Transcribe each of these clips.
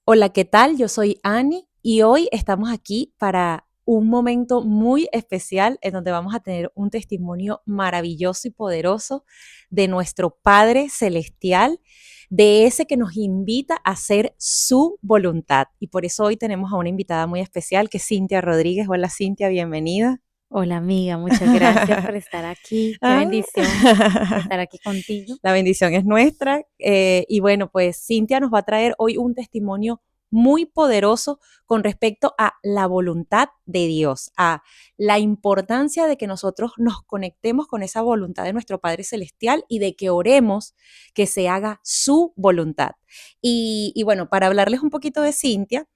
Hola, ¿qué tal? Yo soy Annie y hoy estamos aquí para un momento muy especial en donde vamos a tener un testimonio maravilloso y poderoso de nuestro Padre Celestial, de ese que nos invita a hacer su voluntad. Y por eso hoy tenemos a una invitada muy especial que es Cintia Rodríguez. Hola Cintia, bienvenida. Hola amiga, muchas gracias por estar aquí. Qué Ah. bendición estar aquí contigo. La bendición es nuestra. Y bueno, pues Cintia nos va a traer hoy un testimonio muy poderoso con respecto a la voluntad de Dios, a la importancia de que nosotros nos conectemos con esa voluntad de nuestro Padre Celestial y de que oremos que se haga su voluntad. Y bueno, para hablarles un poquito de Cintia,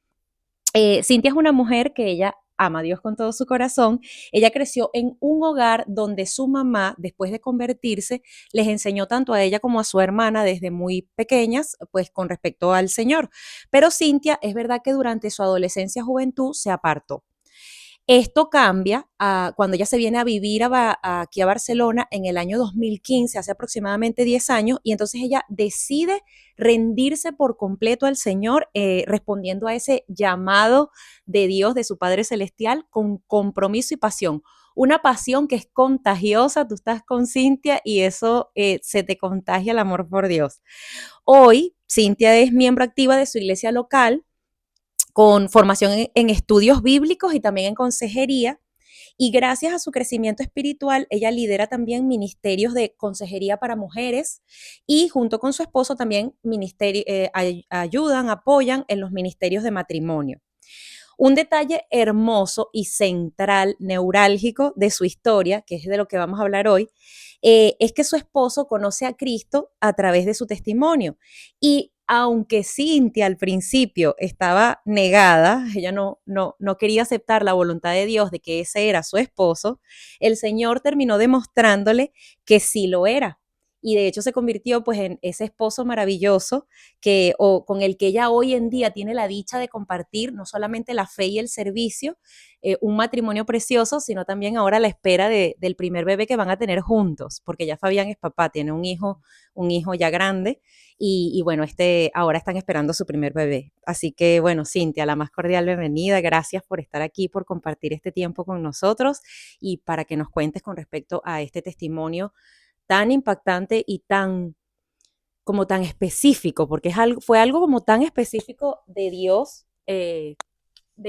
Cintia es una mujer que ella ama a Dios con todo su corazón. Ella creció en un hogar donde su mamá, después de convertirse, les enseñó tanto a ella como a su hermana desde muy pequeñas, pues con respecto al Señor. Pero Cintia, es verdad que durante su adolescencia y juventud se apartó. Esto cambia cuando ella se viene a vivir aquí a Barcelona en el año 2015, hace aproximadamente 10 años, y entonces ella decide rendirse por completo al Señor, respondiendo a ese llamado de Dios, de su Padre Celestial, con compromiso y pasión. Una pasión que es contagiosa, tú estás con Cintia y eso se te contagia el amor por Dios. Hoy, Cintia es miembro activa de su iglesia local, con formación en estudios bíblicos y también en consejería. Y gracias a su crecimiento espiritual, ella lidera también ministerios de consejería para mujeres y junto con su esposo también ayudan, apoyan en los ministerios de matrimonio. Un detalle hermoso y central, neurálgico de su historia, que es de lo que vamos a hablar hoy, es que su esposo conoce a Cristo a través de su testimonio. Y aunque Cintia al principio estaba negada, ella no quería aceptar la voluntad de Dios de que ese era su esposo, el Señor terminó demostrándole que sí lo era. Y de hecho se convirtió pues en ese esposo maravilloso con el que ella hoy en día tiene la dicha de compartir no solamente la fe y el servicio, un matrimonio precioso, sino también ahora la espera del primer bebé que van a tener juntos, porque ya Fabián es papá, tiene un hijo ya grande y bueno, ahora están esperando su primer bebé. Así que bueno, Cintia, la más cordial bienvenida, gracias por estar aquí, por compartir este tiempo con nosotros y para que nos cuentes con respecto a este testimonio tan impactante y tan específico, porque fue algo como tan específico de Dios, de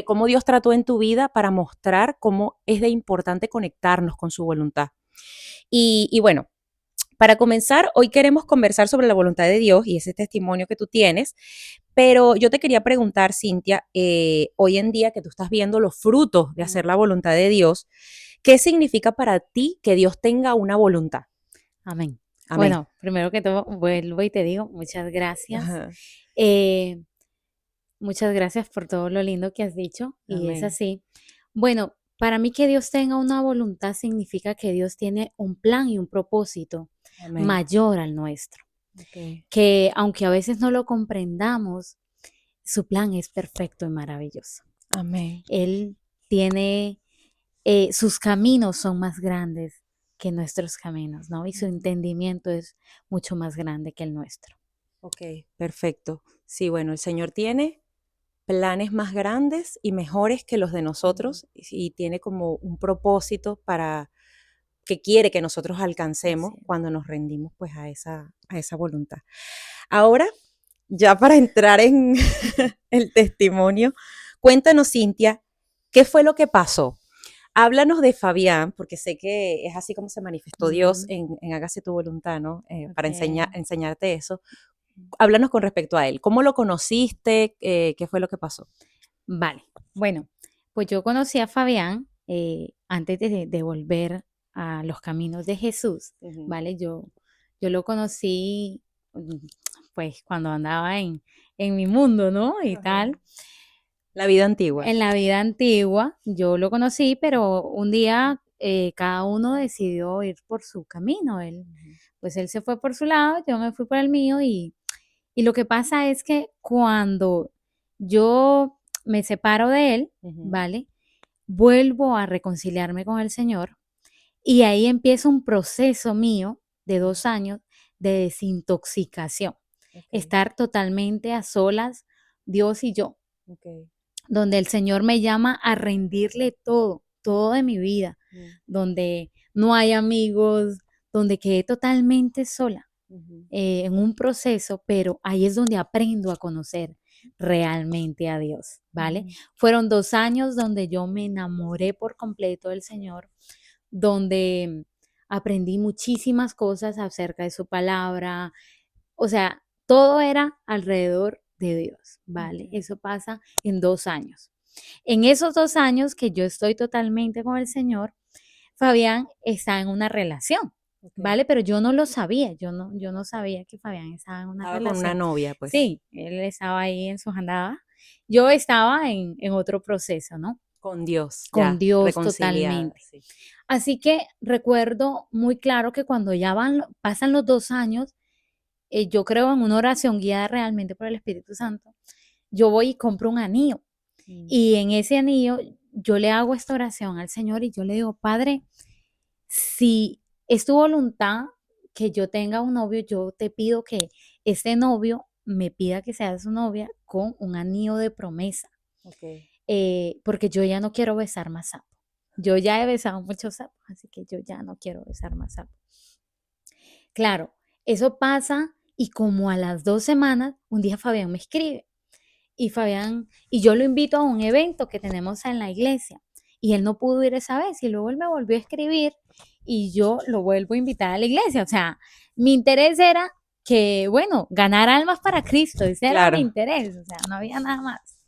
cómo Dios trató en tu vida para mostrar cómo es de importante conectarnos con su voluntad. Y bueno, para comenzar, hoy queremos conversar sobre la voluntad de Dios y ese testimonio que tú tienes, pero yo te quería preguntar, Cintia, hoy en día que tú estás viendo los frutos de hacer la voluntad de Dios, ¿qué significa para ti que Dios tenga una voluntad? Amén. Amén. Bueno, primero que todo, vuelvo y te digo muchas gracias. Ajá. Eh, Muchas gracias por todo lo lindo que has dicho y es Amén. así. Bueno, para mí que Dios tenga una voluntad significa que Dios tiene un plan y un propósito Amén. mayor al nuestro, Okay. que aunque a veces no lo comprendamos, su plan es perfecto y maravilloso. Amén. Él tiene sus caminos son más grandes que nuestros caminos, ¿no? Y su entendimiento es mucho más grande que el nuestro. Ok, perfecto. Sí, bueno, el Señor tiene planes más grandes y mejores que los de nosotros y tiene como un propósito para que quiere que nosotros alcancemos Así es. cuando nos rendimos pues a esa voluntad. Ahora, ya para entrar en el testimonio, cuéntanos, Cintia, ¿qué fue lo que pasó? Háblanos de Fabián, porque sé que es así como se manifestó Dios Ujú, en Hágase tu voluntad, ¿no? Para ok. enseñarte eso. Háblanos con respecto a él. ¿Cómo lo conociste? ¿Qué fue lo que pasó? Vale. Bueno, pues yo conocí a Fabián antes de volver a los caminos de Jesús, Ujú. ¿vale? Yo lo conocí mm, pues cuando andaba en mi mundo, ¿no? Y Ajá. tal. La vida antigua. En la vida antigua yo lo conocí, pero un día cada uno decidió ir por su camino. Ujú. Pues él se fue por su lado, yo me fui por el mío y lo que pasa es que cuando yo me separo de él, Ujú. ¿vale? Vuelvo a reconciliarme con el Señor y ahí empieza un proceso mío de Ujú. 2 años de desintoxicación. Ok. Estar totalmente a solas Dios y yo, Okay. donde el Señor me llama a rendirle todo, todo de mi vida, donde no hay amigos, donde quedé totalmente sola en un proceso, pero ahí es donde aprendo a conocer realmente a Dios, ¿vale? Fueron 2 años donde yo me enamoré por completo del Señor, donde aprendí muchísimas cosas acerca de su palabra, o sea, todo era alrededor de Dios, ¿vale? Eso pasa en 2 años. En esos 2 años que yo estoy totalmente con el Señor, Fabián está en una relación, ¿vale? Pero yo no lo sabía, yo no sabía que Fabián estaba en una Estaba con una relación. novia, pues. Sí, él estaba ahí en sus andadas. Yo estaba en otro proceso, ¿no? Con Dios, Con ya, Dios reconciliada, totalmente. sí. Así que recuerdo muy claro que cuando ya pasan los 2 años, yo creo en una oración guiada realmente por el Espíritu Santo, yo voy y compro un anillo. Y en ese anillo yo le hago esta oración al Señor y yo le digo, Padre, si es tu voluntad que yo tenga un novio, yo te pido que este novio me pida que sea su novia con un anillo de promesa, Okay. porque yo ya no quiero besar más sapos. Yo ya he besado muchos sapos, así que yo ya no quiero besar más sapos. Claro, eso pasa y como a las 2 semanas, un día Fabián me escribe y yo lo invito a un evento que tenemos en la iglesia y él no pudo ir esa vez y luego él me volvió a escribir y yo lo vuelvo a invitar a la iglesia. O sea, mi interés era que, bueno, ganar almas para Cristo, ese era mi Claro. interés, o sea, no había nada más.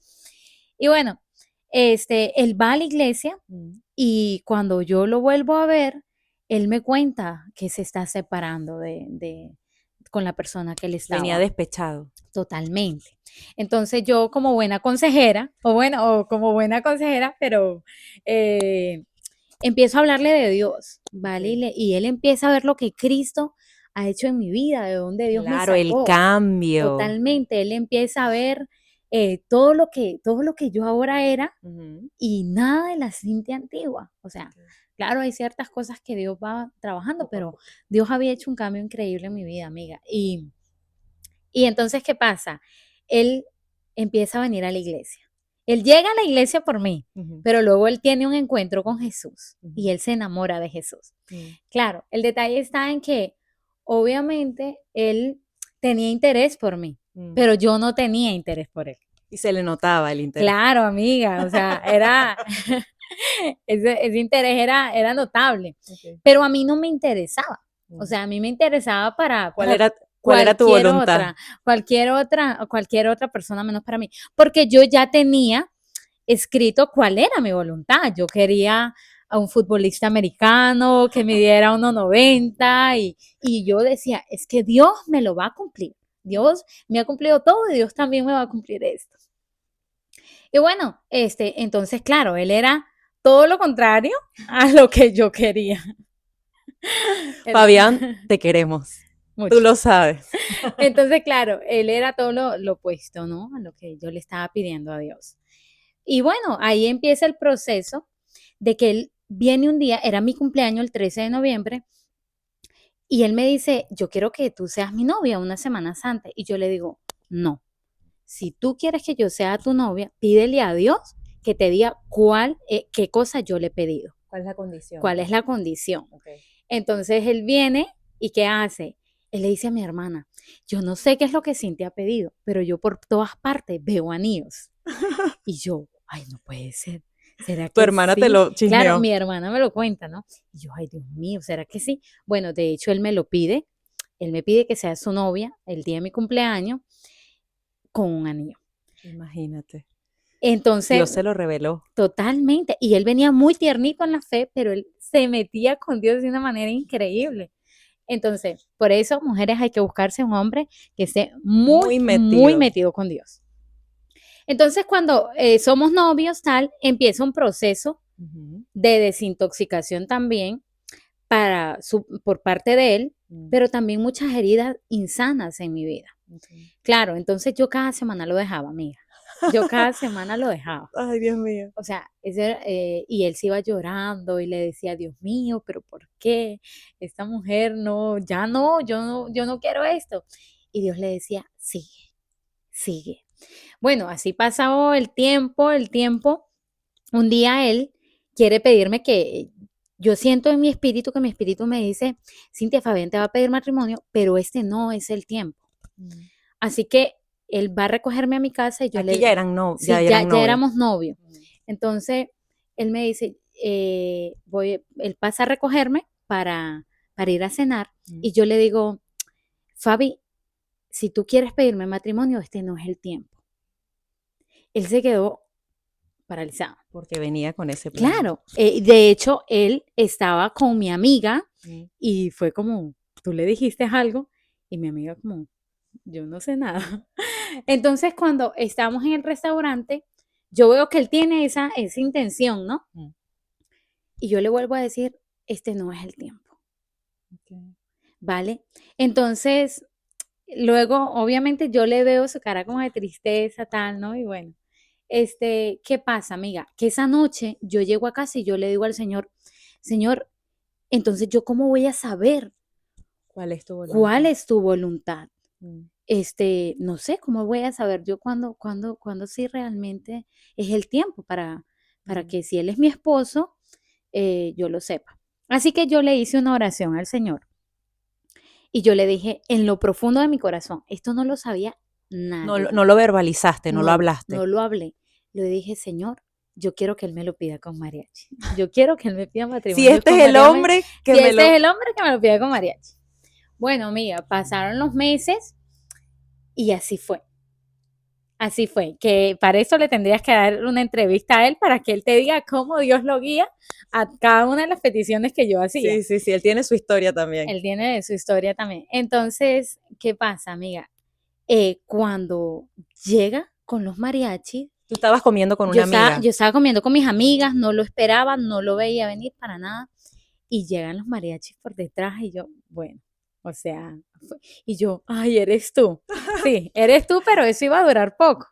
Y bueno, él va a la iglesia y cuando yo lo vuelvo a ver, él me cuenta que se está separando con la persona que él Venía estaba. despechado. Totalmente. Entonces yo como buena consejera, o como buena consejera, pero empiezo a hablarle de Dios, ¿vale? Okay. Y él empieza a ver lo que Cristo ha hecho en mi vida, de dónde Dios me Claro, el sacó. cambio. Totalmente. Él empieza a ver todo lo que yo ahora era y nada de la Cintia antigua. O sea, claro, hay ciertas cosas que Dios va trabajando, pero Dios había hecho un cambio increíble en mi vida, amiga. Y entonces, ¿qué pasa? Él empieza a venir a la iglesia. Él llega a la iglesia por mí, pero luego él tiene un encuentro con Jesús y él se enamora de Jesús. Claro, el detalle está en que obviamente él tenía interés por mí, pero yo no tenía interés por él. Y se le notaba el interés. Claro, amiga, o sea, ese interés era notable, pero a mí no me interesaba. O sea, a mí me interesaba ¿Cuál era tu voluntad? Cualquier otra persona menos para mí, porque yo ya tenía escrito cuál era mi voluntad. Yo quería a un futbolista americano que midiera 1,90 y yo decía, es que Dios me lo va a cumplir. Dios me ha cumplido todo y Dios también me va a cumplir esto. Y bueno, entonces, claro, él era todo lo contrario a lo que yo quería. Fabián, te queremos. Mucho. Tú lo sabes. Entonces, claro, él era todo lo opuesto, ¿no? A lo que yo le estaba pidiendo a Dios. Y bueno, ahí empieza el proceso de que él viene un día, era mi cumpleaños el 13 de noviembre, y él me dice, yo quiero que tú seas mi novia unas semanas antes. Y yo le digo, no, si tú quieres que yo sea tu novia, pídele a Dios que te diga qué cosa yo le he pedido. ¿Cuál es la condición? ¿Cuál es la condición? Okay. Entonces él viene y ¿qué hace? Él le dice a mi hermana, yo no sé qué es lo que Cintia ha pedido, pero yo por todas partes veo anillos. Y yo, ay, no puede ser. ¿Será Tu que hermana te sí? lo chismeó. Claro, mi hermana me lo cuenta, ¿no? Y yo, ay, Dios mío, ¿será que sí? Bueno, de hecho, él me lo pide. Él me pide que sea su novia el día de mi cumpleaños con un anillo. Imagínate. Entonces, Dios se lo reveló. totalmente. Y él venía muy tiernito en la fe, pero él se metía con Dios de una manera increíble. Entonces, por eso, mujeres, hay que buscarse un hombre que esté muy, muy metido con Dios. Entonces, cuando somos novios, tal, empieza un proceso de desintoxicación también por parte de él, pero también muchas heridas insanas en mi vida. Claro, entonces yo cada semana lo dejaba, amiga. Yo cada semana lo dejaba. Ay, Dios mío. O sea, y él se iba llorando y le decía, Dios mío, pero ¿por qué? Esta mujer no, yo no quiero esto. Y Dios le decía, sigue, sigue. Bueno, así pasó el tiempo, un día él quiere pedirme que, yo siento en mi espíritu que mi espíritu me dice, Cintia, Fabián te va a pedir matrimonio, pero este no es el tiempo. Así que él va a recogerme a mi casa y yo Aquí ya eran, sí, ya eran ya novios. éramos novios. Entonces, él me dice, él pasa a recogerme para ir a cenar y yo le digo, Fabi, si tú quieres pedirme matrimonio, este no es el tiempo. Él se quedó paralizado. Porque venía con ese plan. Claro, de hecho, él estaba con mi amiga y fue como, tú le dijiste algo y mi amiga como, yo no sé nada. Entonces, cuando estamos en el restaurante, yo veo que él tiene esa intención, ¿no? Y yo le vuelvo a decir, este no es el tiempo. ¿Vale? Entonces, luego, obviamente, yo le veo su cara como de tristeza, tal, ¿no? Y bueno, ¿qué pasa, amiga? Que esa noche yo llego a casa y yo le digo al Señor, Señor, entonces yo cómo voy a saber ¿Cuál es tu voluntad? ¿Cuál es tu voluntad? No sé, ¿cómo voy a saber yo cuándo sí realmente es el tiempo para que si él es mi esposo, yo lo sepa? Así que yo le hice una oración al Señor y yo le dije en lo profundo de mi corazón, esto no lo sabía nadie. No lo verbalizaste, no lo hablaste. No lo hablé. Le dije, Señor, yo quiero que él me lo pida con mariachi. Yo quiero que él me pida matrimonio. Si este es el hombre que si este es el hombre que me lo pida con mariachi. Bueno, amiga, pasaron los meses y así fue. Así fue, que para eso le tendrías que dar una entrevista a él para que él te diga cómo Dios lo guía a cada una de las peticiones que yo hacía. Sí, él tiene su historia también. Él tiene su historia también. Entonces, ¿qué pasa, amiga? Cuando llega con los mariachis, tú estabas comiendo con una amiga. Yo estaba comiendo con mis amigas, no lo esperaba, no lo veía venir para nada. Y llegan los mariachis por detrás y yo, bueno, o sea, y yo, ay, eres tú. Sí, eres tú, pero eso iba a durar poco.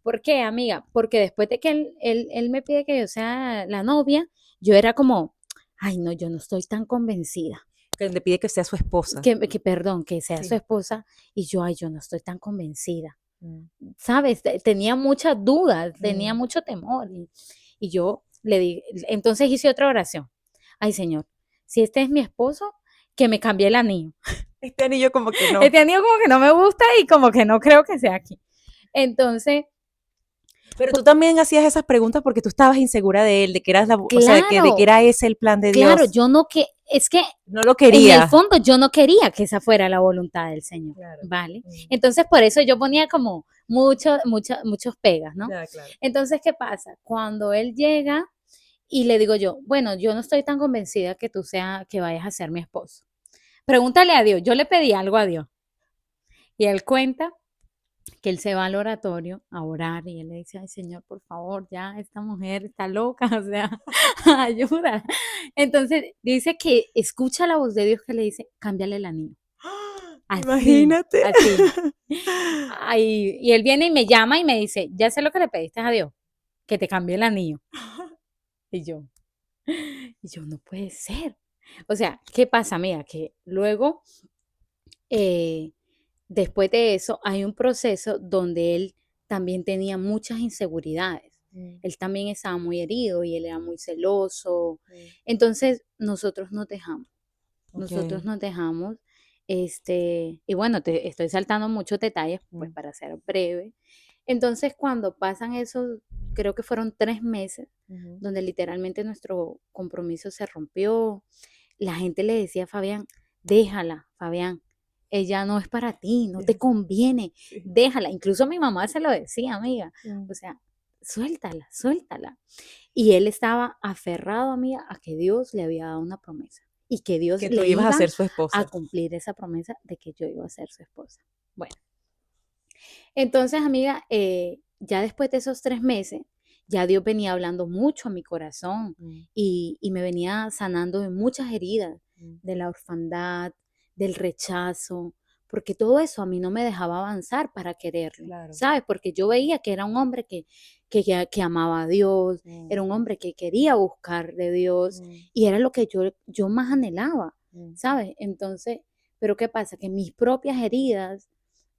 ¿Por qué, amiga? Porque después de que él me pide que yo sea la novia, yo era como, ay, no, yo no estoy tan convencida. Que le pide que sea su esposa. Perdón, que sea su esposa. Y yo, ay, yo no estoy tan convencida. ¿Sabes? Tenía muchas dudas, tenía mucho temor. Y yo le di, entonces hice otra oración. Ay, Señor, si este es mi esposo, que me cambie el anillo. Este anillo como que no. Este anillo como que no me gusta y como que no creo que sea aquí. Entonces... Pero tú también hacías esas preguntas porque tú estabas insegura de él, de que eras claro, o sea, de que era ese el plan de Dios. Claro, yo no es que no lo quería. En el fondo yo no quería que esa fuera la voluntad del Señor, claro. ¿Vale? Entonces por eso yo ponía como muchos pegas, ¿no? Claro. Entonces, ¿qué pasa? Cuando él llega y le digo yo, bueno, yo no estoy tan convencida que que vayas a ser mi esposo. Pregúntale a Dios, yo le pedí algo a Dios. Y él cuenta que él se va al oratorio a orar y él le dice, ay Señor, por favor, ya esta mujer está loca, o sea, ayuda. Entonces dice que escucha la voz de Dios que le dice, cámbiale el anillo. Así, imagínate. Así. Ay, y él viene y me llama y me dice, ya sé lo que le pediste a Dios, que te cambie el anillo. Y yo, no puede ser. O sea, ¿qué pasa, amiga? Que luego, después de eso, hay un proceso donde él también tenía muchas inseguridades. Él también estaba muy herido y él era muy celoso. Entonces, nosotros nos dejamos. Nosotros nos dejamos. Y bueno, te estoy saltando muchos detalles, pues para ser breve. Entonces, cuando pasan esos, creo que fueron 3 meses, donde literalmente nuestro compromiso se rompió, la gente le decía a Fabián, déjala, Fabián, ella no es para ti, no te conviene, déjala. Incluso mi mamá se lo decía, amiga, o sea, suéltala, suéltala. Y él estaba aferrado, amiga, a que Dios le había dado una promesa. Y que Dios le iba a ser su esposa. A cumplir esa promesa de que yo iba a ser su esposa. Bueno, entonces, amiga, ya después de esos 3 meses, ya Dios venía hablando mucho a mi corazón y me venía sanando de muchas heridas, de la orfandad, del rechazo, porque todo eso a mí no me dejaba avanzar para quererlo, claro. ¿Sabes? Porque yo veía que era un hombre que amaba a Dios, era un hombre que quería buscar de Dios y era lo que yo más anhelaba, ¿sabes? Entonces, pero ¿qué pasa? Que mis propias heridas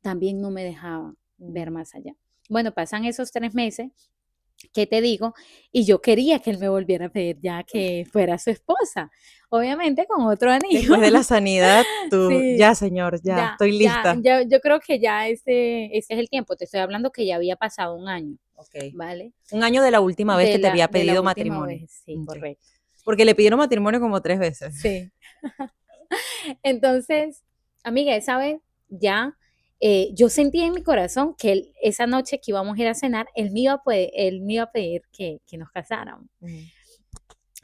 también no me dejaban ver más allá. Bueno, pasan esos 3 meses, ¿qué te digo? Y yo quería que él me volviera a pedir ya que fuera su esposa, obviamente con otro anillo. Después de la sanidad, tú, Sí, ya señor, ya, ya, estoy ya, lista. ya, yo creo que ya ese es el tiempo. Te estoy hablando que ya había pasado un año, Ok. ¿vale? Un año de la última vez que te había De la pedido última matrimonio. vez, sí, Ok. correcto. Porque le pidieron matrimonio como 3 veces. Sí. Entonces, amiga, esa vez ya yo sentí en mi corazón que esa noche que íbamos a ir a cenar, él me iba a pedir que nos casáramos.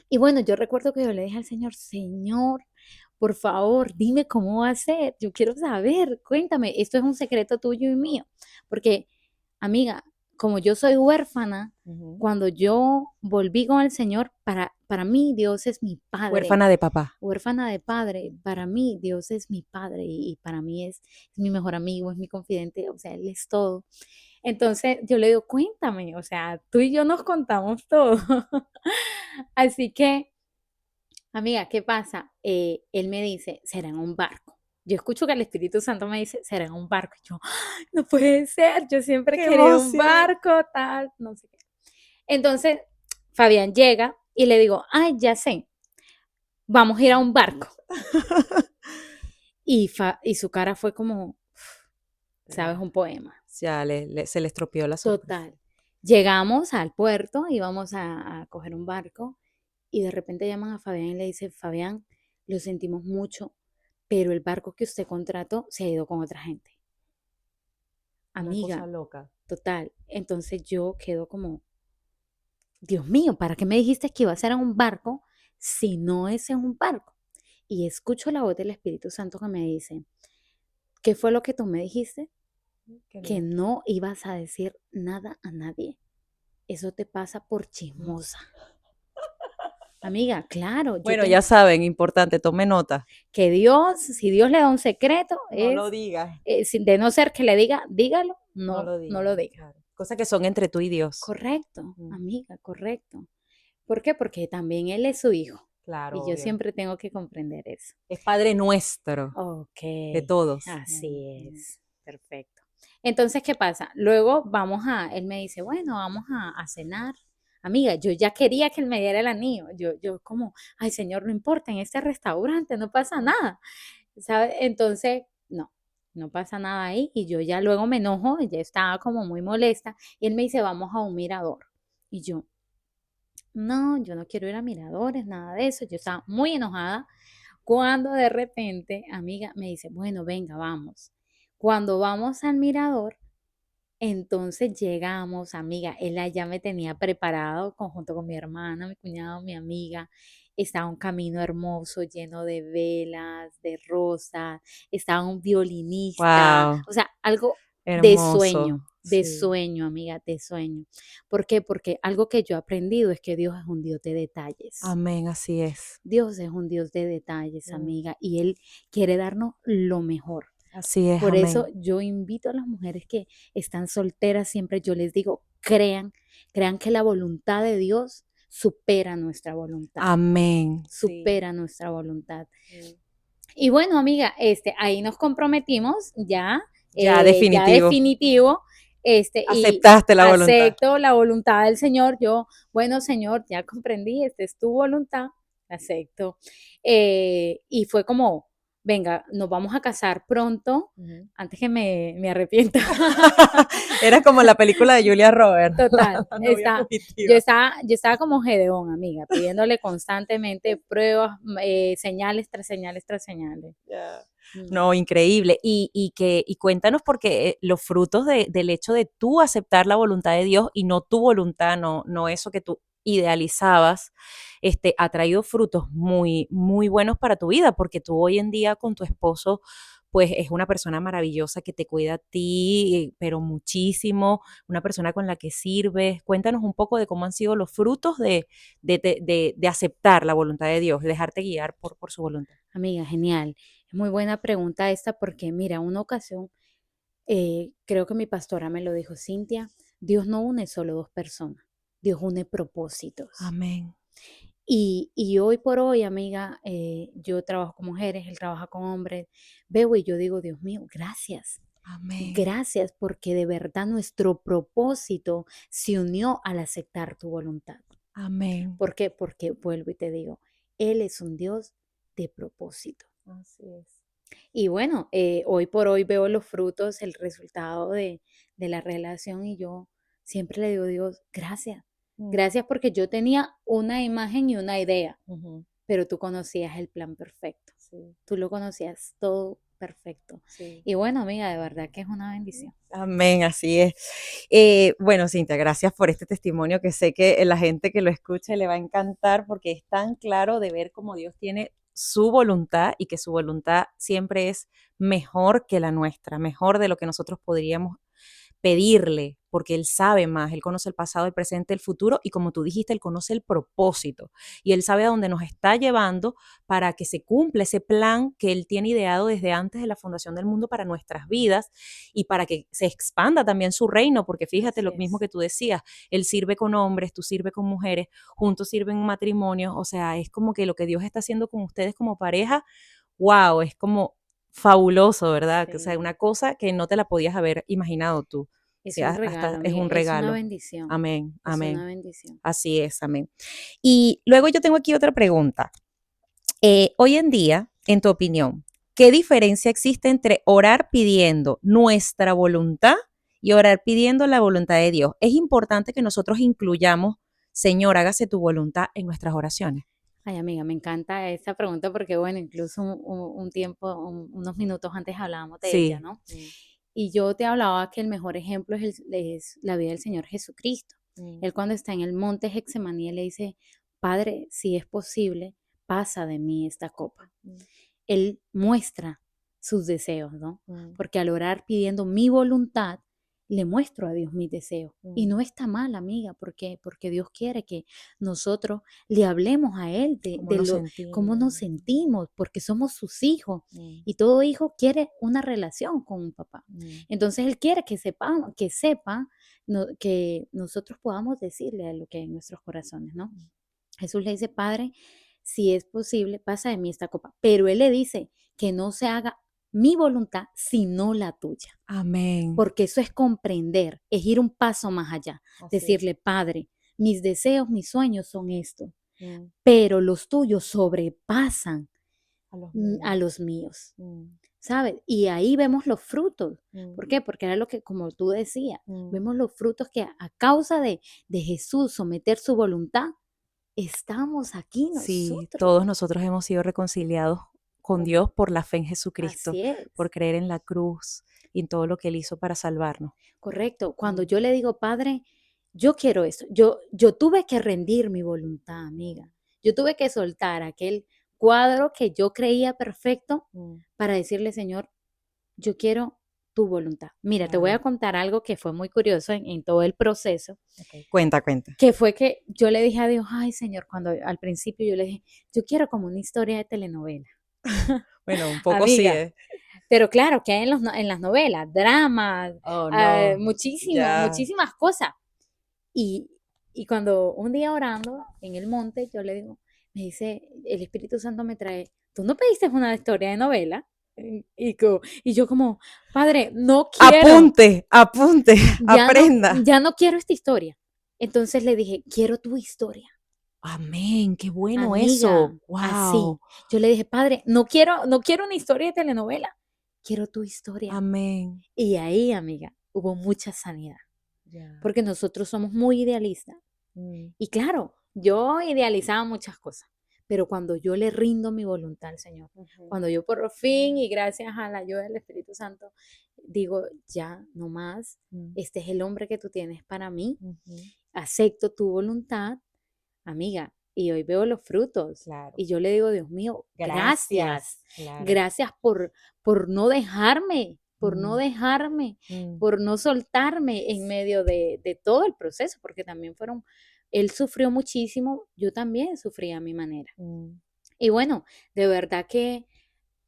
Y bueno, yo recuerdo que yo le dije al Señor, Señor, por favor, dime cómo va a ser. Yo quiero saber, cuéntame, esto es un secreto tuyo y mío. Porque, amiga, como yo soy huérfana, Ujú. cuando yo volví con el Señor, para mí Dios es mi padre. Huérfana de papá. Huérfana de padre, para mí Dios es mi padre y para mí es mi mejor amigo, es mi confidente, o sea, Él es todo. Entonces yo le digo, cuéntame, o sea, tú y yo nos contamos todo. Así que, amiga, ¿qué pasa? Él me dice, será en un barco. Yo escucho que el Espíritu Santo me dice, será en un barco. Y yo, "Ay, no puede ser, yo siempre ¡Qué quería un emoción! barco, tal, no sé qué". Entonces, Fabián llega y le digo, ay, ya sé, vamos a ir a un barco. Y su cara fue como, ¿sabes? Un poema. Ya se le estropeó la sorpresa. Total. Llegamos al puerto, íbamos a coger un barco y de repente llaman a Fabián y le dicen, Fabián, lo sentimos mucho, pero el barco que usted contrató se ha ido con otra gente. Una cosa Amiga, loca. total. Entonces yo quedo como, Dios mío, ¿para qué me dijiste que iba a ser en un barco si no es en un barco? Y escucho la voz del Espíritu Santo que me dice, ¿qué fue lo que tú me dijiste? Qué Que lindo. no ibas a decir nada a nadie. Eso te pasa por chismosa. Amiga, claro, yo Bueno, ya tengo saben, importante, tome nota. que Dios, si Dios le da un secreto, No lo digas. de no ser que le diga, dígalo, No no, lo no digas, lo diga. claro. Cosas que son entre tú y Dios. Correcto, Mm, amiga, correcto. ¿Por qué? Porque también Él es su hijo claro, y yo obvio. siempre tengo que comprender eso. Es Padre nuestro, Ok, de todos. así es, perfecto. Entonces, ¿qué pasa? Luego él me dice, bueno, vamos a cenar. Amiga, yo ya quería que él me diera el anillo. Yo como, ay, señor, no importa, en este restaurante no pasa nada, ¿sabes? Entonces, no, no pasa nada ahí. Y yo ya luego me enojo, y ya estaba como muy molesta. Y él me dice, vamos a un mirador. Y yo, no, yo no quiero ir a miradores, nada de eso. Yo estaba muy enojada cuando de repente, amiga, me dice, bueno, venga, vamos. Cuando vamos al mirador, entonces llegamos, amiga, él allá me tenía preparado junto con mi hermana, mi cuñado, mi amiga. Estaba un camino hermoso, lleno de velas, de rosas, estaba un violinista, Wow, o sea, algo hermoso. de Sí. sueño, amiga, de sueño. ¿Por qué? Porque algo que yo he aprendido es que Dios es un Dios de detalles. Amén, así es. Dios es un Dios de detalles, Mm, amiga, y Él quiere darnos lo mejor. así es, Por eso amén. yo invito a las mujeres que están solteras, siempre yo les digo, crean que la voluntad de Dios Amén. Sí. supera nuestra voluntad. Mm. Y bueno, amiga, ahí nos comprometimos ya, Ya, ya definitivo. definitivo, y Aceptaste la voluntad. acepto la voluntad del Señor. Yo, bueno, Señor, ya comprendí, esta es tu voluntad, acepto. Y fue como, venga, nos vamos a casar pronto, Ujú. antes que me arrepienta. Era como la película de Julia Roberts, Total, la novia yo fugitiva. estaba, yo estaba como Gedeón, amiga, pidiéndole constantemente pruebas, señales tras señales tras señales. Ya. Mm. No, increíble. Y cuéntanos porque los frutos del hecho de tú aceptar la voluntad de Dios y no tu voluntad, no eso que tú idealizabas, ha traído frutos muy, muy buenos para tu vida, porque tú hoy en día con tu esposo, pues es una persona maravillosa que te cuida a ti, pero muchísimo, una persona con la que sirves. Cuéntanos un poco de cómo han sido los frutos de aceptar la voluntad de Dios, de dejarte guiar por su voluntad. Amiga, genial. Es muy buena pregunta esta porque, mira, una ocasión, creo que mi pastora me lo dijo, Cintia, Dios no une solo dos personas, Dios une propósitos. Amén. Y hoy por hoy, amiga, yo trabajo con mujeres, él trabaja con hombres, veo y yo digo, Dios mío, gracias. Amén. Gracias porque de verdad nuestro propósito se unió al aceptar tu voluntad. Amén. ¿Por qué? Porque vuelvo y te digo, Él es un Dios de propósito. Así es. Y bueno, hoy por hoy veo los frutos, el resultado de la relación y yo siempre le digo, Dios, gracias. Gracias porque yo tenía una imagen y una idea, pero tú conocías el plan perfecto. Sí. Tú lo conocías todo perfecto. Sí. Y bueno, amiga, de verdad que es una bendición. Amén, así es. Bueno, Cintia, gracias por este testimonio que sé que la gente que lo escuche le va a encantar porque es tan claro de ver cómo Dios tiene su voluntad y que su voluntad siempre es mejor que la nuestra, mejor de lo que nosotros podríamos pedirle, porque Él sabe más, Él conoce el pasado, el presente, el futuro, y como tú dijiste, Él conoce el propósito, y Él sabe a dónde nos está llevando para que se cumpla ese plan que Él tiene ideado desde antes de la fundación del mundo para nuestras vidas, y para que se expanda también su reino, porque fíjate lo mismo que tú decías, Él sirve con hombres, tú sirves con mujeres, juntos sirven en matrimonio, o sea, es como que lo que Dios está haciendo con ustedes como pareja, wow, es como fabuloso, ¿verdad? Sí. O sea, una cosa que no te la podías haber imaginado tú. Es O un sea, regalo, hasta es amiga, un es una regalo. bendición. Amén, Es amén. una bendición. Así es, amén. Y luego yo tengo aquí otra pregunta. Hoy en día, en tu opinión, ¿qué diferencia existe entre orar pidiendo nuestra voluntad y orar pidiendo la voluntad de Dios? Es importante que nosotros incluyamos, Señor, hágase tu voluntad en nuestras oraciones. Ay, amiga, me encanta esta pregunta porque, bueno, incluso un tiempo, unos minutos antes hablábamos de ella, Sí. ¿no? Y yo te hablaba que el mejor ejemplo es la vida del Señor Jesucristo. Él cuando está en el monte Getsemaní, él le dice, Padre, si es posible, pasa de mí esta copa. Él muestra sus deseos, ¿no? Porque al orar pidiendo mi voluntad, le muestro a Dios mis deseos. Y no está mal, amiga, porque Dios quiere que nosotros le hablemos a Él de cómo nos sentimos, porque somos sus hijos. Y todo hijo quiere una relación con un papá. Entonces Él quiere que sepa que nosotros podamos decirle a lo que hay en nuestros corazones, ¿no? Jesús le dice, Padre, si es posible, pasa de mí esta copa. Pero Él le dice que no se haga mi voluntad, sino la tuya. Amén. Porque eso es comprender, es ir un paso más allá. Así decirle, Padre, mis deseos, mis sueños son estos, pero los tuyos sobrepasan a los míos. ¿Sabes? Y ahí vemos los frutos. ¿Por qué? Porque era lo que, como tú decías, vemos los frutos que a causa de Jesús someter su voluntad, estamos aquí nosotros. Sí, todos nosotros hemos sido reconciliados con Dios por la fe en Jesucristo, Así es. por creer en la cruz y en todo lo que Él hizo para salvarnos. Correcto. Cuando yo le digo, Padre, yo quiero esto, yo tuve que rendir mi voluntad, amiga. Yo tuve que soltar aquel cuadro que yo creía perfecto para decirle, Señor, yo quiero tu voluntad. Mira, te voy a contar algo que fue muy curioso en todo el proceso. Okay. Cuenta. Que fue que yo le dije a Dios, ay, Señor, cuando al principio yo le dije, yo quiero como una historia de telenovela. Bueno, un poco Amiga, sí. Pero claro, que hay en las novelas, dramas, muchísimas cosas. Y cuando un día orando en el monte, yo le digo, me dice, el Espíritu Santo me trae, ¿tú no pediste una historia de novela? Y yo como, Padre, no quiero. Apunte, aprenda. Ya no quiero esta historia. Entonces le dije, quiero tu historia. Amén, qué bueno. Amiga, eso. Wow. Así. Yo le dije, Padre, no quiero una historia de telenovela, quiero tu historia. Amén. Y ahí, amiga, hubo mucha sanidad. Porque nosotros somos muy idealistas. Y claro, yo idealizaba muchas cosas, pero cuando yo le rindo mi voluntad al Señor, cuando yo por fin y gracias a la ayuda del Espíritu Santo, digo, ya no más, este es el hombre que tú tienes para mí, acepto tu voluntad, amiga, y hoy veo los frutos. Claro. Y yo le digo, Dios mío, gracias. Claro. Gracias por no dejarme, por no soltarme en medio de todo el proceso, porque también él sufrió muchísimo, yo también sufrí a mi manera. Y bueno, de verdad que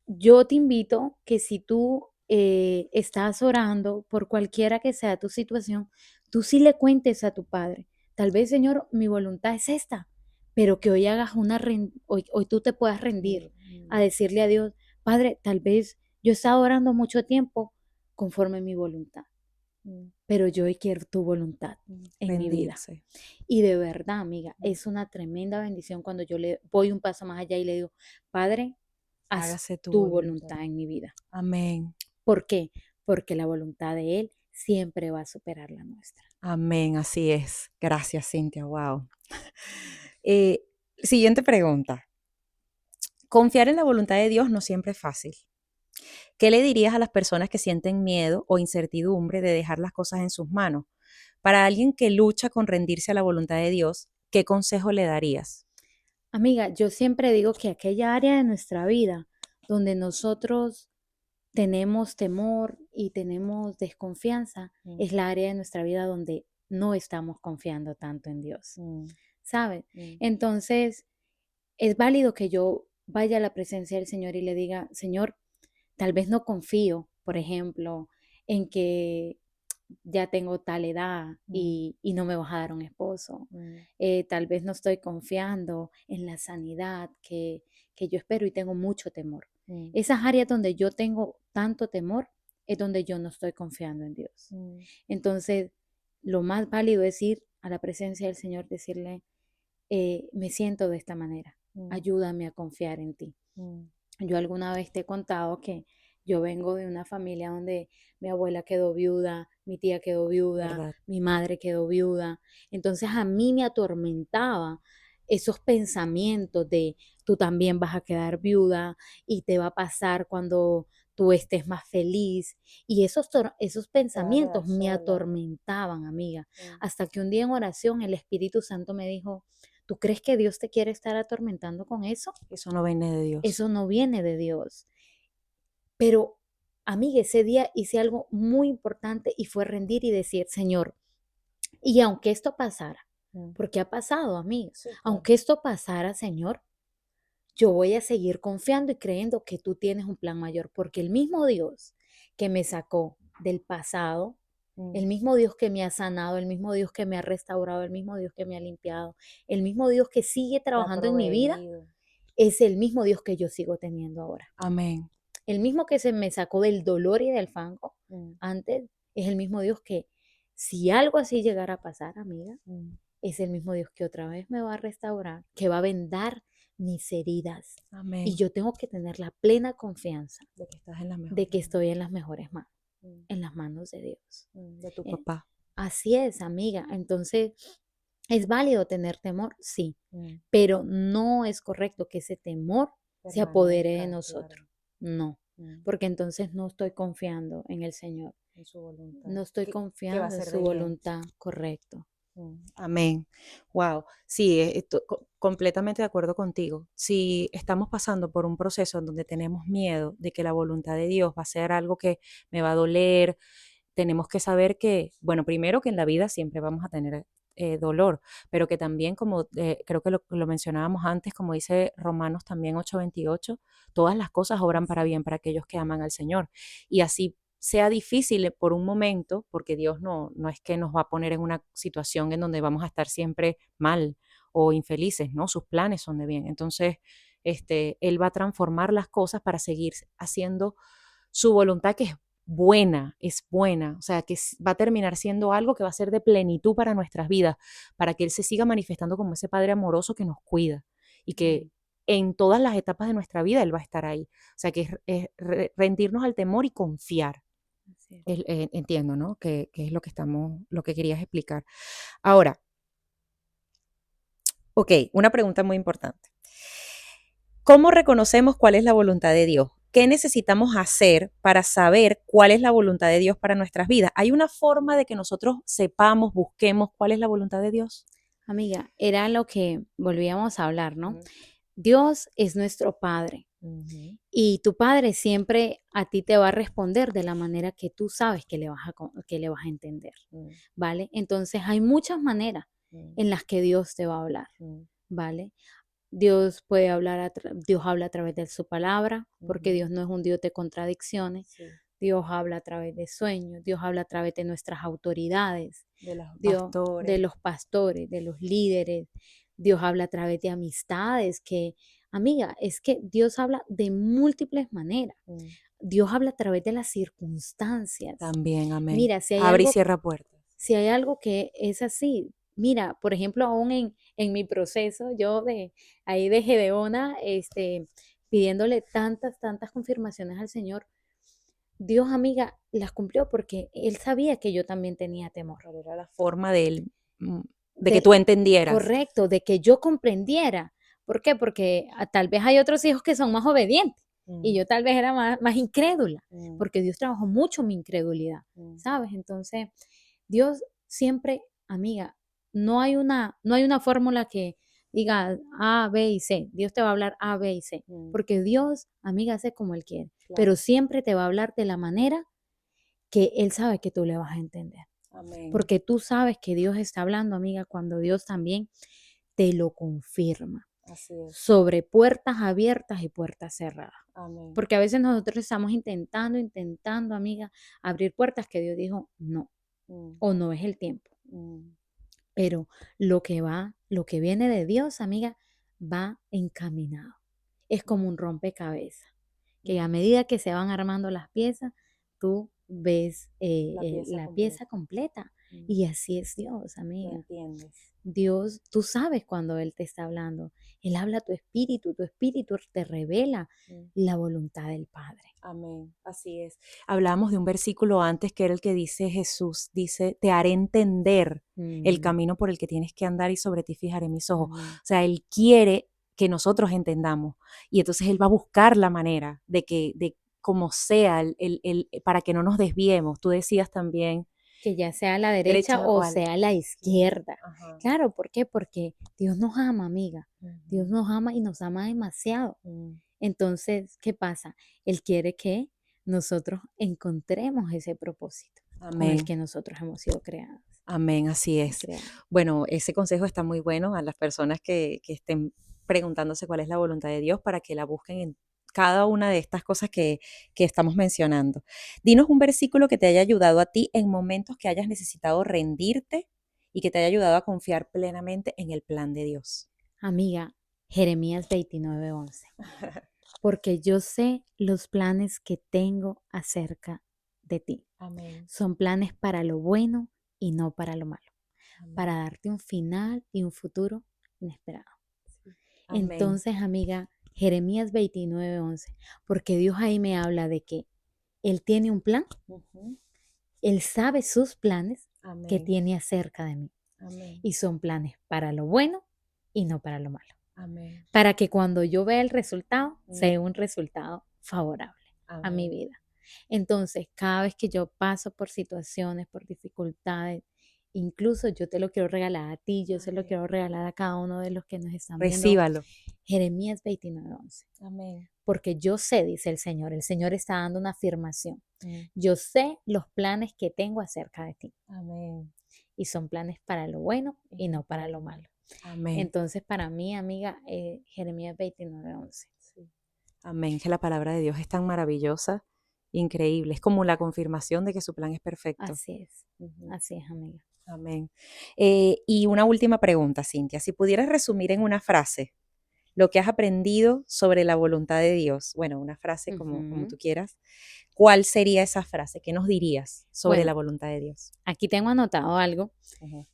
yo te invito que si tú estás orando por cualquiera que sea tu situación, tú sí le cuentes a tu Padre, tal vez, Señor, mi voluntad es esta, pero que hoy hagas hoy tú te puedas rendir a decirle a Dios, Padre, tal vez yo he estado orando mucho tiempo conforme a mi voluntad, pero yo hoy quiero tu voluntad en mi vida. Rendirse. Y de verdad, amiga, es una tremenda bendición cuando yo le voy un paso más allá y le digo, Padre, haz Hágase tu voluntad en mi vida. Amén. ¿Por qué? Porque la voluntad de Él siempre va a superar la nuestra. Amén, así es. Gracias, Cintia. Wow. Siguiente pregunta. Confiar en la voluntad de Dios no siempre es fácil. ¿Qué le dirías a las personas que sienten miedo o incertidumbre de dejar las cosas en sus manos? Para alguien que lucha con rendirse a la voluntad de Dios, ¿qué consejo le darías? Amiga, yo siempre digo que aquella área de nuestra vida donde nosotros tenemos temor y tenemos desconfianza es la área de nuestra vida donde no estamos confiando tanto en Dios, ¿sabes? Entonces, es válido que yo vaya a la presencia del Señor y le diga, Señor, tal vez no confío, por ejemplo, en que ya tengo tal edad y no me vas a dar un esposo. Tal vez no estoy confiando en la sanidad que yo espero y tengo mucho temor. Esas áreas donde yo tengo tanto temor es donde yo no estoy confiando en Dios. Entonces, lo más válido es ir a la presencia del Señor, decirle, me siento de esta manera, ayúdame a confiar en ti. Yo alguna vez te he contado que yo vengo de una familia donde mi abuela quedó viuda, mi tía quedó viuda, ¿Verdad? mi madre quedó viuda. Entonces a mí me atormentaba esos pensamientos de tú también vas a quedar viuda y te va a pasar cuando tú estés más feliz. Y esos pensamientos me atormentaban, amiga. Hasta que un día en oración el Espíritu Santo me dijo, ¿tú crees que Dios te quiere estar atormentando con eso? Eso no viene de Dios. Eso no viene de Dios. Pero, amiga, ese día hice algo muy importante y fue rendir y decir, Señor, y aunque esto pasara, porque ha pasado, amiga, Sí, claro. aunque esto pasara, Señor, yo voy a seguir confiando y creyendo que tú tienes un plan mayor, porque el mismo Dios que me sacó del pasado, el mismo Dios que me ha sanado, el mismo Dios que me ha restaurado, el mismo Dios que me ha limpiado, el mismo Dios que sigue trabajando en mi vida, es el mismo Dios que yo sigo teniendo ahora. Amén. El mismo que se me sacó del dolor y del fango antes, es el mismo Dios que si algo así llegara a pasar, amiga, es el mismo Dios que otra vez me va a restaurar, que va a vendar mis heridas. Amén. Y yo tengo que tener la plena confianza De que estás en la mejor de que estoy en las mejores manos, en las manos de Dios. de tu papá. Así es, amiga. Entonces, ¿es válido tener temor? Sí, pero no es correcto que ese temor se apodere de nosotros. No, porque entonces no estoy confiando en el Señor. En su voluntad. No estoy Que va a confiando en ser su de bien. voluntad, correcto. Amén. Wow. Sí, estoy completamente de acuerdo contigo. Si estamos pasando por un proceso en donde tenemos miedo de que la voluntad de Dios va a ser algo que me va a doler, tenemos que saber que, bueno, primero que en la vida siempre vamos a tener dolor, pero que también, como creo que lo mencionábamos antes, como dice Romanos también 8:28, todas las cosas obran para bien para aquellos que aman al Señor. Y así sea difícil por un momento, porque Dios no es que nos va a poner en una situación en donde vamos a estar siempre mal o infelices, ¿no? Sus planes son de bien. Entonces, Él va a transformar las cosas para seguir haciendo su voluntad, que es buena, o sea, que va a terminar siendo algo que va a ser de plenitud para nuestras vidas, para que Él se siga manifestando como ese Padre amoroso que nos cuida y que en todas las etapas de nuestra vida Él va a estar ahí. O sea, que es rendirnos al temor y confiar. Entiendo, ¿no? Que es lo que querías explicar. Ahora, ok, una pregunta muy importante. ¿Cómo reconocemos cuál es la voluntad de Dios? ¿Qué necesitamos hacer para saber cuál es la voluntad de Dios para nuestras vidas? ¿Hay una forma de que nosotros sepamos, busquemos cuál es la voluntad de Dios? Amiga, era lo que volvíamos a hablar, ¿no? Dios es nuestro Padre y tu Padre siempre a ti te va a responder de la manera que tú sabes que que le vas a entender, ¿vale? Entonces hay muchas maneras en las que Dios te va a hablar, ¿vale? Dios puede hablar, Dios habla a través de su palabra, porque Dios no es un Dios de contradicciones. Sí. Dios habla a través de sueños, Dios habla a través de nuestras autoridades, De los Dios, pastores. de los pastores, de los líderes. Dios habla a través de amistades, que, amiga, es que Dios habla de múltiples maneras. Dios habla a través de las circunstancias. También, amén. Mira, si hay Abre y algo, cierra puertas. si hay algo que es así, mira, por ejemplo, aún en mi proceso, yo ahí de Gedeona, pidiéndole tantas confirmaciones al Señor, Dios, amiga, las cumplió porque Él sabía que yo también tenía temor. Pero era la forma de él, de que De, tú entendieras. correcto, de que yo comprendiera. ¿Por qué? Porque tal vez hay otros hijos que son más obedientes y yo tal vez era más incrédula, porque Dios trabajó mucho mi incredulidad, ¿sabes? Entonces, Dios siempre, amiga, no hay una fórmula que diga A, B y C. Dios te va a hablar A, B y C, porque Dios, amiga, hace como Él quiere, pero siempre te va a hablar de la manera que Él sabe que tú le vas a entender. Amén. Porque tú sabes que Dios está hablando, amiga, cuando Dios también te lo confirma. Así es. Sobre puertas abiertas y puertas cerradas. Amén. Porque a veces nosotros estamos intentando, amiga, abrir puertas que Dios dijo no, o no es el tiempo. Pero lo que viene de Dios, amiga, va encaminado. Es como un rompecabezas, que a medida que se van armando las piezas, tú ves la pieza completa. Y así es Dios, ¿Lo amiga. entiendes? Dios, tú sabes cuando Él te está hablando. Él habla a tu espíritu te revela la voluntad del Padre. Amén, así es. Hablábamos de un versículo antes que era el que dice Jesús, dice, te haré entender el camino por el que tienes que andar y sobre ti fijaré mis ojos. O sea, Él quiere que nosotros entendamos y entonces Él va a buscar la manera de como sea, para que no nos desviemos. Tú decías también. Que ya sea a la derecha o sea a la izquierda. Ajá. Claro, ¿por qué? Porque Dios nos ama, amiga. Dios nos ama y nos ama demasiado. Entonces, ¿qué pasa? Él quiere que nosotros encontremos ese propósito con el que nosotros hemos sido creados. Amén, así es. Bueno, ese consejo está muy bueno a las personas que estén preguntándose cuál es la voluntad de Dios para que la busquen en cada una de estas cosas que estamos mencionando. Dinos un versículo que te haya ayudado a ti en momentos que hayas necesitado rendirte y que te haya ayudado a confiar plenamente en el plan de Dios. Amiga, Jeremías 29:11. Porque yo sé los planes que tengo acerca de ti. Amén. Son planes para lo bueno y no para lo malo. Amén. Para darte un final y un futuro inesperado. Sí. Entonces, amiga, Jeremías 29:11, porque Dios ahí me habla de que Él tiene un plan, Él sabe sus planes que tiene acerca de mí. Amén. Y son planes para lo bueno y no para lo malo. Amén. Para que cuando yo vea el resultado, sea un resultado favorable a mi vida. Entonces, cada vez que yo paso por situaciones, por dificultades, incluso yo te lo quiero regalar a ti, yo se lo quiero regalar a cada uno de los que nos están viendo. Recíbalo. Jeremías 29:11. Amén. Porque yo sé, dice el Señor está dando una afirmación. Yo sé los planes que tengo acerca de ti. Amén. Y son planes para lo bueno y no para lo malo. Amén. Entonces, para mí, amiga, Jeremías 29:11. Sí. Amén, que la palabra de Dios es tan maravillosa, increíble. Es como la confirmación de que su plan es perfecto. Así es, así es, amiga. Amén. Y una última pregunta, Cintia. Si pudieras resumir en una frase lo que has aprendido sobre la voluntad de Dios, bueno, una frase como tú quieras, ¿cuál sería esa frase? ¿Qué nos dirías sobre la voluntad de Dios? Aquí tengo anotado algo,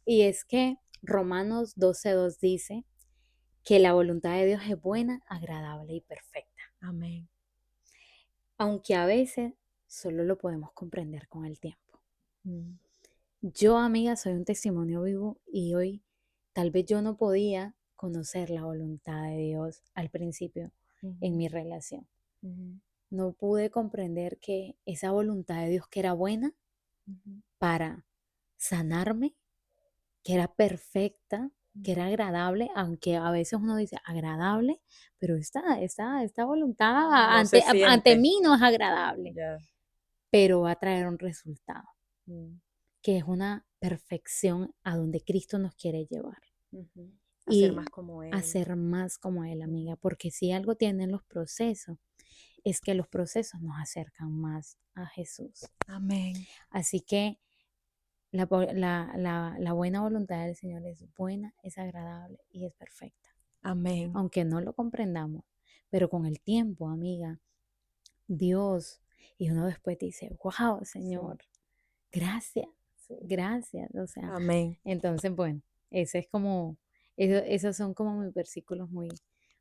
y es que Romanos 12:2 dice que la voluntad de Dios es buena, agradable y perfecta. Amén. Aunque a veces solo lo podemos comprender con el tiempo. Yo, amiga, soy un testimonio vivo y hoy tal vez yo no podía conocer la voluntad de Dios al principio en mi relación. No pude comprender que esa voluntad de Dios que era buena para sanarme, que era perfecta, que era agradable, aunque a veces uno dice agradable, pero esta voluntad ante mí no es agradable, pero va a traer un resultado, que es una perfección a donde Cristo nos quiere llevar. A ser más como Él. A ser más como Él, amiga, porque si algo tienen los procesos, es que los procesos nos acercan más a Jesús. Amén. Así que la buena voluntad del Señor es buena, es agradable y es perfecta. Amén. Aunque no lo comprendamos, pero con el tiempo, amiga, Dios Y uno después dice, wow, Sí, Señor, gracias, sí. gracias. O sea, Amén. entonces, bueno, ese es como, esos son como mis versículos muy,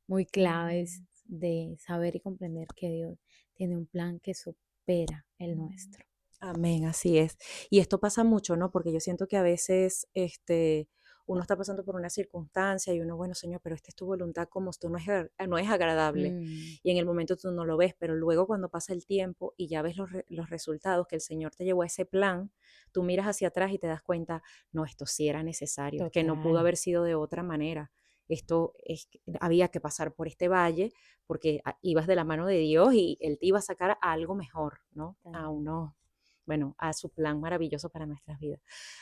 muy claves Amén. de saber y comprender que Dios tiene un plan que supera el Mm. nuestro. Amén, así es. Y esto pasa mucho, ¿no? Porque yo siento que a veces uno está pasando por una circunstancia y uno, bueno, Señor, pero esta es tu voluntad, como esto no es agradable. Mm, Y en el momento tú no lo ves, pero luego cuando pasa el tiempo y ya ves los resultados que el Señor te llevó a ese plan, tú miras hacia atrás y te das cuenta, no, esto sí era necesario, es que no pudo total, haber sido de otra manera. Había que pasar por este valle porque ibas de la mano de Dios y Él te iba a sacar a algo mejor, ¿no? A total. uno, bueno, a su plan maravilloso para nuestras vidas.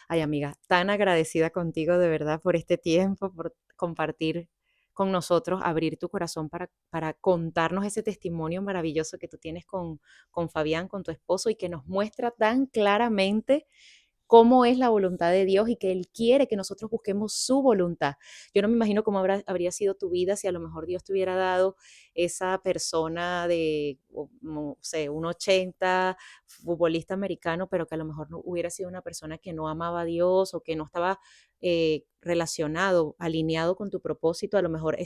Ay, amiga, tan agradecida contigo de verdad por este tiempo, por compartir con nosotros, abrir tu corazón para contarnos ese testimonio maravilloso que tú tienes con Fabián, con tu esposo, y que nos muestra tan claramente cómo es la voluntad de Dios y que Él quiere que nosotros busquemos su voluntad. Yo no me imagino cómo habría sido tu vida si a lo mejor Dios te hubiera dado esa persona de, no sé, un 80 futbolista americano, pero que a lo mejor no hubiera sido una persona que no amaba a Dios o que no estaba relacionado, alineado con tu propósito. A lo mejor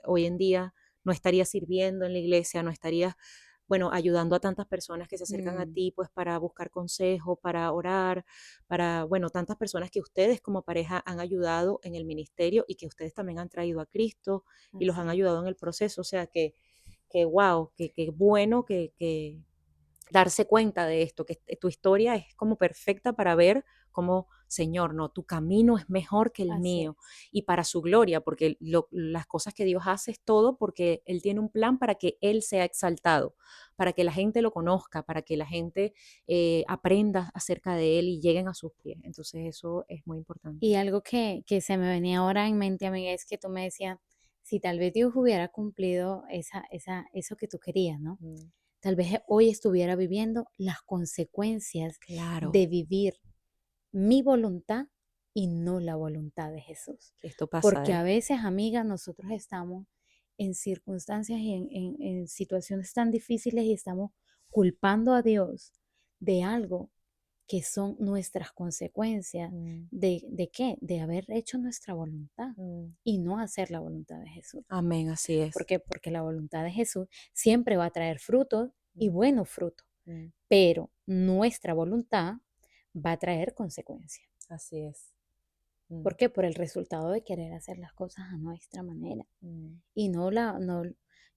hoy en día no estarías sirviendo en la iglesia, no estarías, bueno, ayudando a tantas personas que se acercan a Mm, ti, pues para buscar consejo, para orar, para, bueno, tantas personas que ustedes como pareja han ayudado en el ministerio y que ustedes también han traído a Cristo y los han así ayudado en el proceso. O sea, que wow, que bueno que darse cuenta de esto, que tu historia es como perfecta para ver cómo, Señor, no, tu camino es mejor que el así mío es. y para su gloria, porque las cosas que Dios hace es todo porque Él tiene un plan para que Él sea exaltado, para que la gente lo conozca, para que la gente aprenda acerca de Él y lleguen a sus pies. Entonces eso es muy importante. Y algo que se me venía ahora en mente, amiga, es que tú me decías, si tal vez Dios hubiera cumplido eso que tú querías, ¿no? Mm, Tal vez hoy estuviera viviendo las consecuencias claro, de vivir mi voluntad y no la voluntad de Jesús. que esto pasa, Porque ¿eh? a veces, amiga, nosotros estamos en circunstancias y en situaciones tan difíciles y estamos culpando a Dios de algo que son nuestras consecuencias Mm, de qué, de haber hecho nuestra voluntad mm. y no hacer la voluntad de Jesús. Amén, así ¿Por es. qué? Porque la voluntad de Jesús siempre va a traer frutos y Mm, buenos frutos, mm, pero nuestra voluntad va a traer consecuencias. así es. Mm, ¿Por qué? Por el resultado de querer hacer las cosas a nuestra manera. mm, Y no,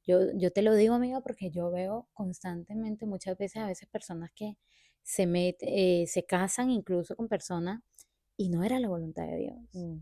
yo te lo digo, amiga, porque yo veo constantemente, muchas veces, a veces personas que se casan incluso con personas y no era la voluntad de Dios. mm,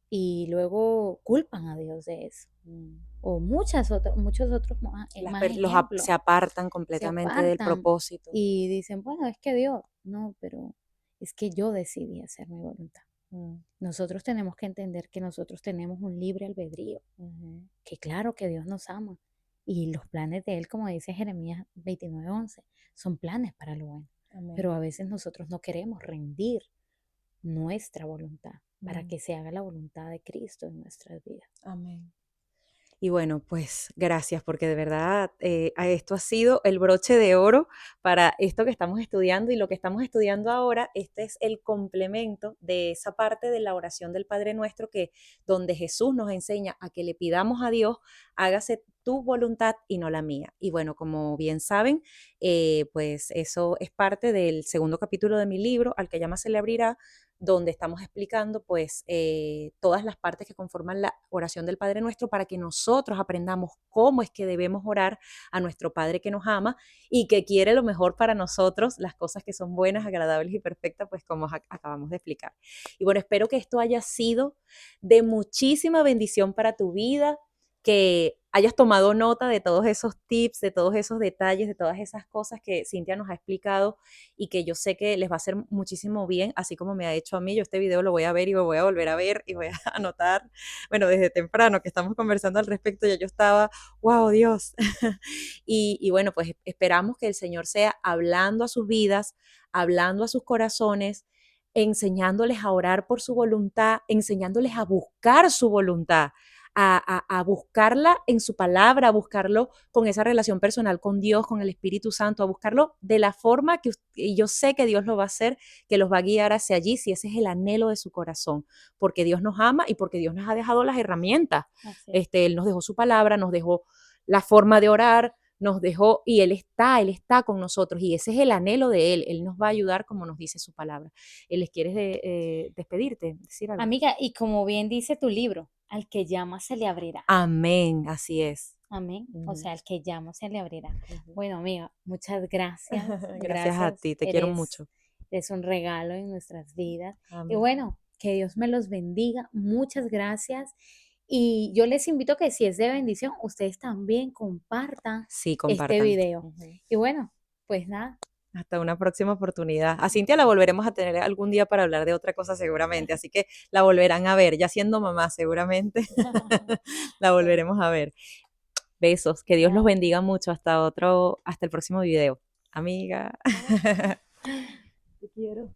Y luego culpan a Dios de eso. mm. O muchos otros más ejemplos Se apartan se completamente del apartan propósito. y dicen, bueno, es que Dios, no, pero es que yo decidí hacer mi voluntad. Mm, Nosotros tenemos que entender que nosotros tenemos un libre albedrío, ujú. que claro que Dios nos ama y los planes de Él, como dice Jeremías 29:11, son planes para lo bueno. Amén. Pero a veces nosotros no queremos rendir nuestra voluntad para Mm, que se haga la voluntad de Cristo en nuestras vidas. amén. Y bueno, pues gracias, porque de verdad esto ha sido el broche de oro para esto que estamos estudiando y lo que estamos estudiando ahora, este es el complemento de esa parte de la oración del Padre Nuestro que donde Jesús nos enseña a que le pidamos a Dios, hágase tu voluntad y no la mía. Y bueno, como bien saben, pues eso es parte del segundo capítulo de mi libro, al que llama Se le abrirá, donde estamos explicando pues todas las partes que conforman la oración del Padre Nuestro para que nosotros aprendamos cómo es que debemos orar a nuestro Padre que nos ama y que quiere lo mejor para nosotros, las cosas que son buenas, agradables y perfectas, pues como acabamos de explicar. Y bueno, espero que esto haya sido de muchísima bendición para tu vida, que hayas tomado nota de todos esos tips, de todos esos detalles, de todas esas cosas que Cintia nos ha explicado y que yo sé que les va a hacer muchísimo bien, así como me ha hecho a mí. Yo este video lo voy a ver y lo voy a volver a ver y voy a anotar. Bueno, desde temprano que estamos conversando al respecto, ya yo estaba, wow, Dios. Y bueno, pues esperamos que el Señor sea hablando a sus vidas, hablando a sus corazones, enseñándoles a orar por su voluntad, enseñándoles a buscar su voluntad, a buscarla en su palabra, a buscarlo con esa relación personal con Dios, con el Espíritu Santo, a buscarlo de la forma que y yo sé que Dios lo va a hacer, que los va a guiar hacia allí, si ese es el anhelo de su corazón, porque Dios nos ama y porque Dios nos ha dejado las herramientas. Él nos dejó su palabra, nos dejó la forma de orar, nos dejó y Él está con nosotros y ese es el anhelo de Él nos va a ayudar como nos dice su palabra. ¿Les quieres despedirte, decir algo? Amiga, y como bien dice tu libro, al que llama se le abrirá. Amén, así es. Amén. O sea, al que llama se le abrirá. Bueno, amiga, muchas gracias. Gracias a ti, te quiero mucho. Eres un regalo en nuestras vidas. Amén. Y bueno, que Dios me los bendiga. Muchas gracias. Y yo les invito a que si es de bendición, ustedes también compartan Sí, este compártanlo. video. Y bueno, pues nada. Hasta una próxima oportunidad. A Cintia la volveremos a tener algún día para hablar de otra cosa seguramente, así que la volverán a ver, ya siendo mamá seguramente, la volveremos a ver. Besos, que Dios los bendiga mucho. Hasta el próximo video. Amiga. Te quiero.